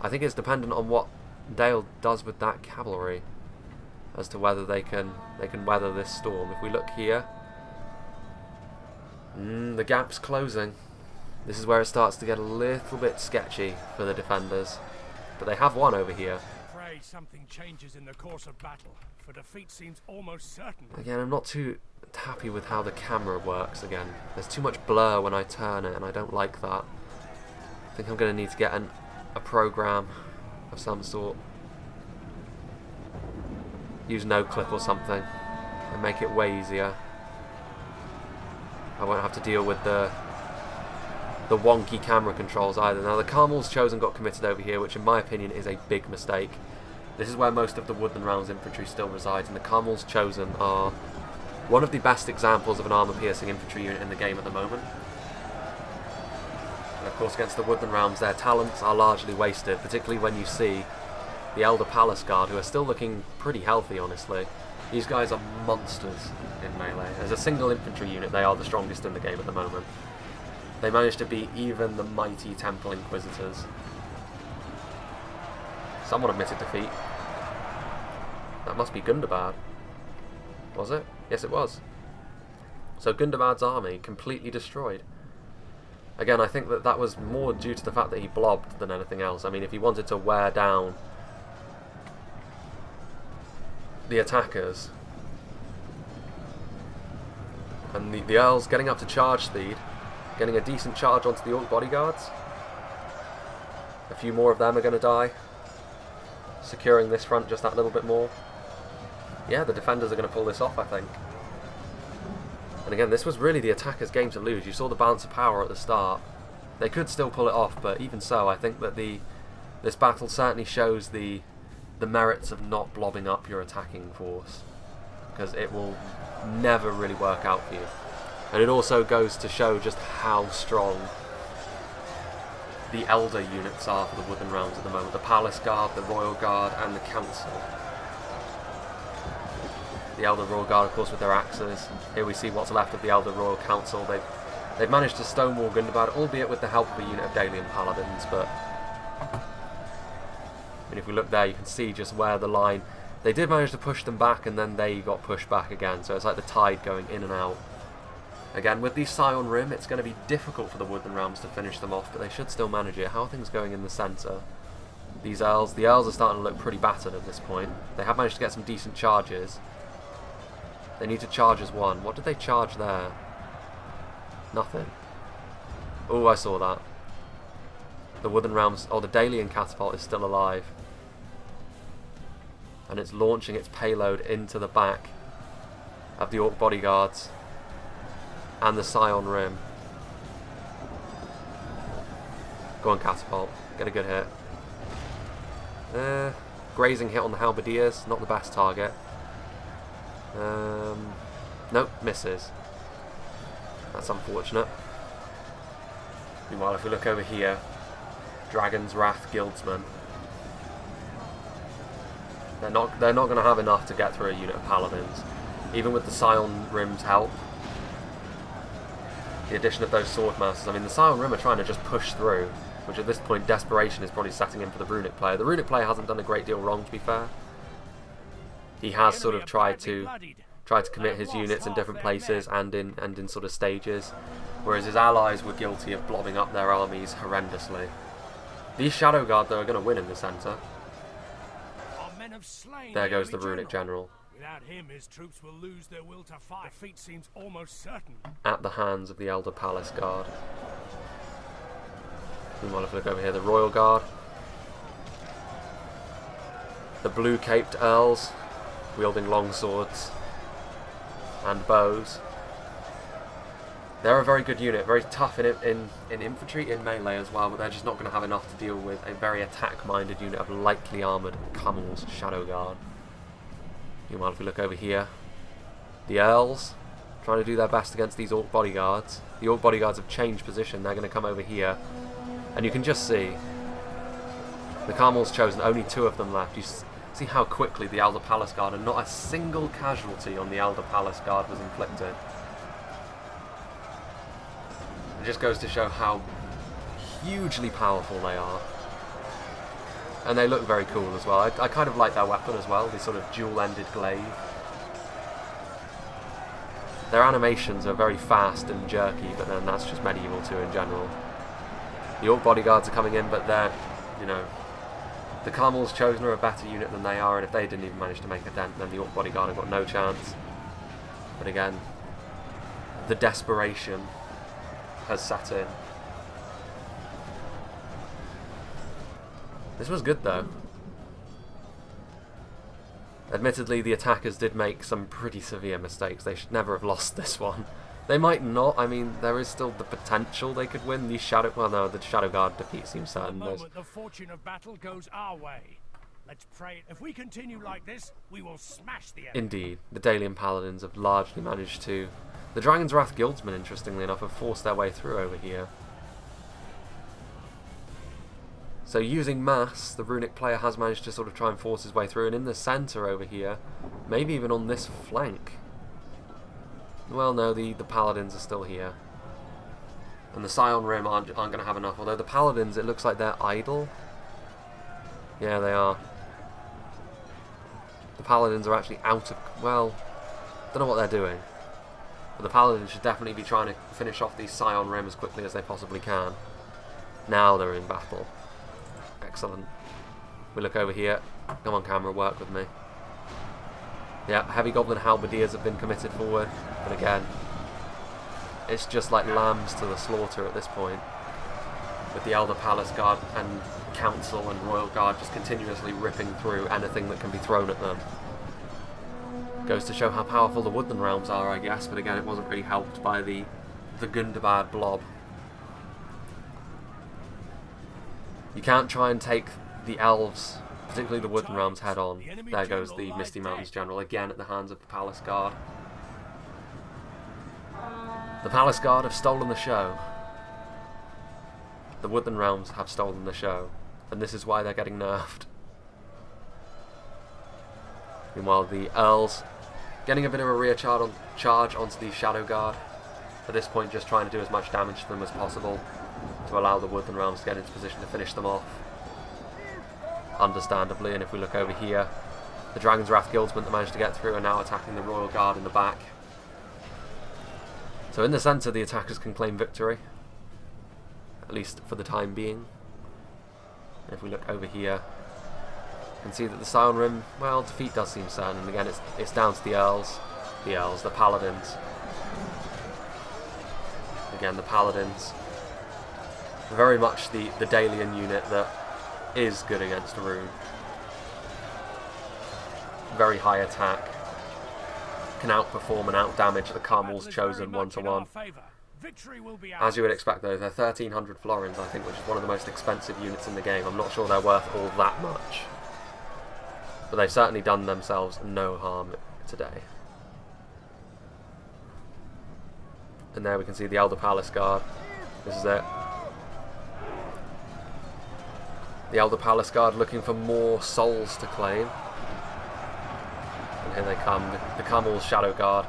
I think it's dependent on what Dale does with that cavalry as to whether they can weather this storm. If we look here, the gap's closing. This is where it starts to get a little bit sketchy for the defenders. But they have won over here. Pray something changes in the course of battle, for defeat seems almost certain. Again, I'm not too happy with how the camera works again. There's too much blur when I turn it, and I don't like that. I think I'm going to need to get a program of some sort. Use no clip or something, and make it way easier. I won't have to deal with the wonky camera controls either. Now the Carmel's Chosen got committed over here, which in my opinion is a big mistake. This is where most of the Woodland Realms infantry still resides, and the Carmel's Chosen are one of the best examples of an armor-piercing infantry unit in the game at the moment. And of course against the Woodland Realms their talents are largely wasted, particularly when you see the Elder Palace Guard, who are still looking pretty healthy honestly. These guys are monsters in melee. As a single infantry unit they are the strongest in the game at the moment. They managed to beat even the mighty Temple Inquisitors. Someone admitted defeat. That must be Gundabad. Was it? Yes, it was. So Gundabad's army completely destroyed. Again, I think that was more due to the fact that he blobbed than anything else. I mean, if he wanted to wear down the attackers, and the Earls getting up to charge speed, getting a decent charge onto the Orc Bodyguards. A few more of them are going to die. Securing this front just that little bit more. Yeah, the defenders are going to pull this off, I think. And again, this was really the attackers' game to lose. You saw the balance of power at the start. They could still pull it off, but even so, I think that this battle certainly shows the the merits of not blobbing up your attacking force, because it will never really work out for you. And it also goes to show just how strong the Elder units are for the Woodland Realms at the moment. The Palace Guard, the Royal Guard, and the Council. The Elder Royal Guard, of course, with their axes. Here we see what's left of the Elder Royal Council. They've managed to stonewall Gundabad, albeit with the help of a unit of Dalian Paladins, but and if we look there, you can see just where the line... They did manage to push them back, and then they got pushed back again, so it's like the tide going in and out. Again, with the Scion Rim, it's going to be difficult for the Woodland Realms to finish them off, but they should still manage it. How are things going in the centre? These Earls, the Earls are starting to look pretty battered at this point. They have managed to get some decent charges. They need to charge as one. What did they charge there? Nothing. Oh, I saw that. The Woodland Realms, the Dalian catapult is still alive. And it's launching its payload into the back of the Orc bodyguards and the Scion Rim. Go on, catapult. Get a good hit. Grazing hit on the halberdiers, not the best target. Nope, misses. That's unfortunate. Meanwhile, if we look over here, Dragon's Wrath Guildsmen. They're not going to have enough to get through a unit of Paladins. Even with the Scion Rim's help. The addition of those Swordmasters. I mean, the Scion Rim are trying to just push through, which at this point, desperation is probably setting in for the Runic player. The Runic player hasn't done a great deal wrong, to be fair. He has sort of tried to commit his units in different places and in sort of stages, whereas his allies were guilty of blobbing up their armies horrendously. These Shadow Guard, though, are going to win in the centre. There goes the Runic General. Without him, his troops will lose their will to fight. Defeat seems almost certain. At the hands of the Elder Palace Guard. Meanwhile, if we look over here, the Royal Guard. The blue-caped Earls, wielding long swords and bows. They're a very good unit, very tough in infantry, in melee as well, but they're just not going to have enough to deal with a very attack-minded unit of lightly armoured Camels Shadow Guard. Meanwhile, if we look over here, the Earls trying to do their best against these Orc bodyguards. The Orc bodyguards have changed position, they're going to come over here, and you can just see the Carmel's chosen, only 2 of them left. You see how quickly the Elder Palace Guard, and not a single casualty on the Elder Palace Guard was inflicted. It just goes to show how hugely powerful they are. And they look very cool as well. I kind of like their weapon as well, the sort of dual-ended glaive. Their animations are very fast and jerky, but then that's just medieval too in general. The Orc bodyguards are coming in, but they're, you know, the Carmel's Chosen are a better unit than they are, and if they didn't even manage to make a dent, then the Orc bodyguard have got no chance. But again, the desperation has set in. This was good though. Admittedly, the attackers did make some pretty severe mistakes. They should never have lost this one. They might not. I mean, there is still the potential they could win. These Shadow... Well, no, the Shadow Guard defeat seems certain. The moment the fortune of battle goes our way. Let's pray. If we continue like this, we will smash the enemy. Indeed. The Dalian Paladins have largely managed to... The Dragon's Wrath Guildsmen, interestingly enough, have forced their way through over here. So using mass, the Runic player has managed to sort of try and force his way through, and in the centre over here, maybe even on this flank. Well, no, the Paladins are still here. And the Scion Rim aren't going to have enough, although the Paladins, it looks like they're idle. Yeah, they are. The Paladins are actually out of... Well, don't know what they're doing. But the Paladins should definitely be trying to finish off these Scion Rim as quickly as they possibly can. Now they're in battle. Excellent. We look over here. Come on, camera, work with me. Yeah, heavy goblin halberdiers have been committed forward. But again, it's just like lambs to the slaughter at this point. With the Elder Palace Guard and Council and Royal Guard just continuously ripping through anything that can be thrown at them. Goes to show how powerful the Woodland Realms are, I guess, but again, it wasn't really helped by the Gundabad blob. You can't try and take the elves particularly the Woodland Realms head on. There goes the Misty Mountains General, again at the hands of the Palace Guard. The Palace Guard have stolen the show. The Woodland Realms have stolen the show, and this is why they're getting nerfed. Meanwhile, the Earls getting a bit of a rear charge onto the Shadow Guard. At this point, just trying to do as much damage to them as possible to allow the Woodland Realms to get into position to finish them off. Understandably, and if we look over here, the Dragon's Wrath Guildsmen that managed to get through are now attacking the Royal Guard in the back. So in the centre, the attackers can claim victory, at least for the time being. And if we look over here, you can see that the Scion Rim, well, defeat does seem certain, and again it's down to the Earls, the Paladins. Again, the Paladins, very much the Dalian unit that is good against Rune. Very high attack, can outperform and outdamage the Carmel's Chosen 1-to-1. As you would expect though, they're 1300 florins I think, which is one of the most expensive units in the game. I'm not sure they're worth all that much, but they've certainly done themselves no harm today. And there we can see the Elder Palace Guard. This is it. The Elder Palace Guard looking for more souls to claim. And here they come, the Carmel's Shadow Guard.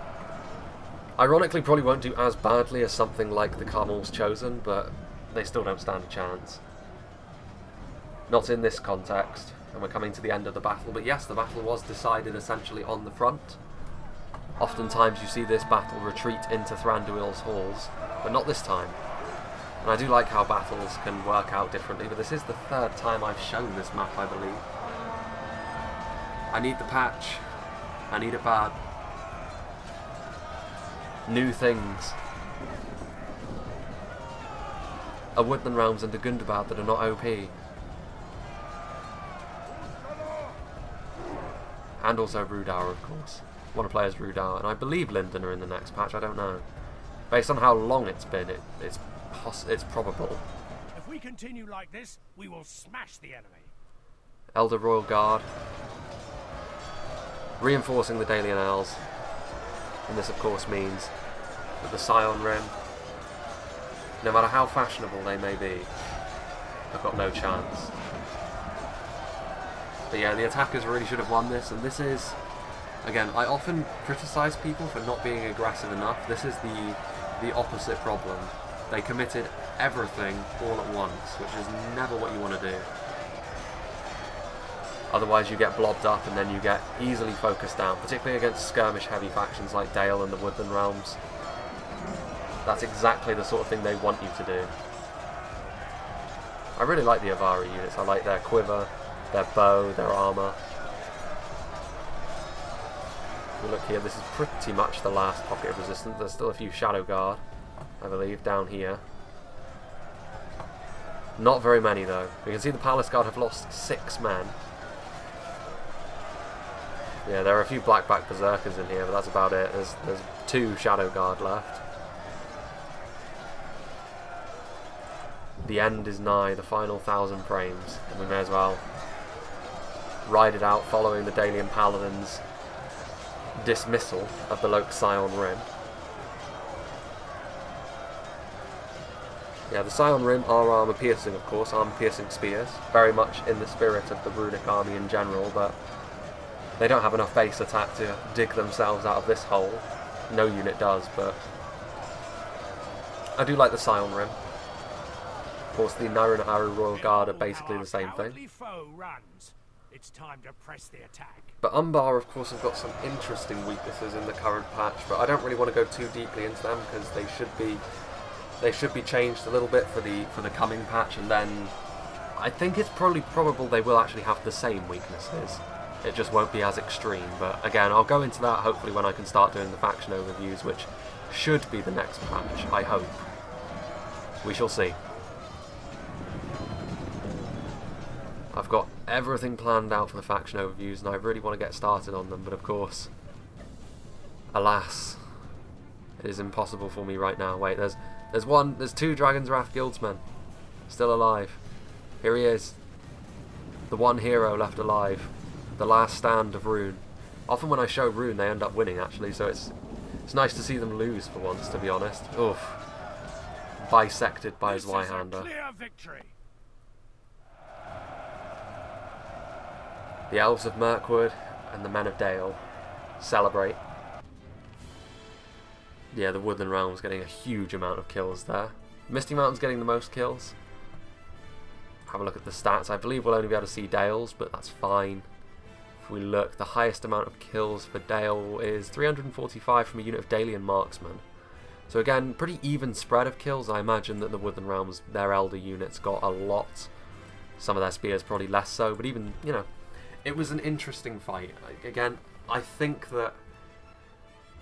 Ironically, probably won't do as badly as something like the Carmel's Chosen, but they still don't stand a chance. Not in this context, and we're coming to the end of the battle. But yes, the battle was decided essentially on the front. Oftentimes you see this battle retreat into Thranduil's halls, but not this time. And I do like how battles can work out differently, but this is the third time I've shown this map, I believe. I need the patch. I need it bad. New things. A Woodland Realms and a Gundabad that are not OP. And also Rudauer, of course. Want to play as Rudauer, and I believe Linden are in the next patch, I don't know. Based on how long it's been, it's probable. If we continue like this, we will smash the enemy. Elder Royal Guard. Reinforcing the Dalian Elves. And this of course means that the Scion Rim, no matter how fashionable they may be, have got no chance. But yeah, the attackers really should have won this, and this is, again, I often criticise people for not being aggressive enough. This is the opposite problem. They committed everything all at once, which is never what you want to do. Otherwise you get blobbed up and then you get easily focused down, particularly against skirmish heavy factions like Dale and the Woodland Realms. That's exactly the sort of thing they want you to do. I really like the Avari units. I like their quiver, their bow, their armour. If we look here, this is pretty much the last pocket of resistance. There's still a few Shadow Guard, I believe, down here. Not very many though. We can see the Palace Guard have lost 6 men. Yeah, there are a few Blackback Berserkers in here, but that's about it. There's 2 Shadow Guard left. The end is nigh, the final 1,000 frames, and we may as well ride it out following the Dalian Paladins' dismissal of the Loke Scion Rim. Yeah, the Scion Rim are armour-piercing, of course, armour-piercing spears, very much in the spirit of the Runic army in general, but they don't have enough base attack to dig themselves out of this hole. No unit does, but I do like the Scion Rim. Of course, the Narunaharu Royal Guard are basically the same thing. It's time to press the attack. But Umbar, of course, have got some interesting weaknesses in the current patch, but I don't really want to go too deeply into them because they should be changed a little bit for the coming patch, and then I think it's probable they will actually have the same weaknesses. It just won't be as extreme, but again, I'll go into that hopefully when I can start doing the faction overviews, which should be the next patch, I hope. We shall see. I've got everything planned out for the faction overviews, and I really want to get started on them, but of course, alas, it is impossible for me right now. Wait, there's 2 Dragon's Wrath Guildsmen still alive. Here he is. The one hero left alive. The last stand of Rune. Often when I show Rune, they end up winning, actually, so it's nice to see them lose for once, to be honest. Oof. Bisected by his Y-hander. Clear victory. The Elves of Mirkwood and the Men of Dale celebrate. Yeah, the Woodland Realms getting a huge amount of kills there. Misty Mountain's getting the most kills. Have a look at the stats. I believe we'll only be able to see Dale's, but that's fine. If we look, the highest amount of kills for Dale is 345 from a unit of Dalian marksmen. So again, pretty even spread of kills. I imagine that the Woodland Realms, their elder units, got a lot. Some of their spears probably less so, but even, you know, it was an interesting fight. Again, I think that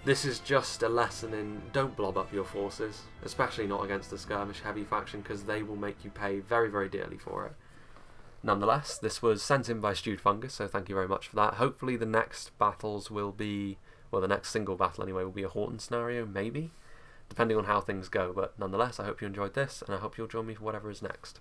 this is just a lesson in don't blob up your forces, especially not against the skirmish heavy faction, because they will make you pay very, very dearly for it. Nonetheless, this was sent in by Stewed Fungus, so thank you very much for that. Hopefully the next battles will be, well, the next single battle anyway will be a Horton scenario, maybe, depending on how things go. But nonetheless, I hope you enjoyed this, and I hope you'll join me for whatever is next.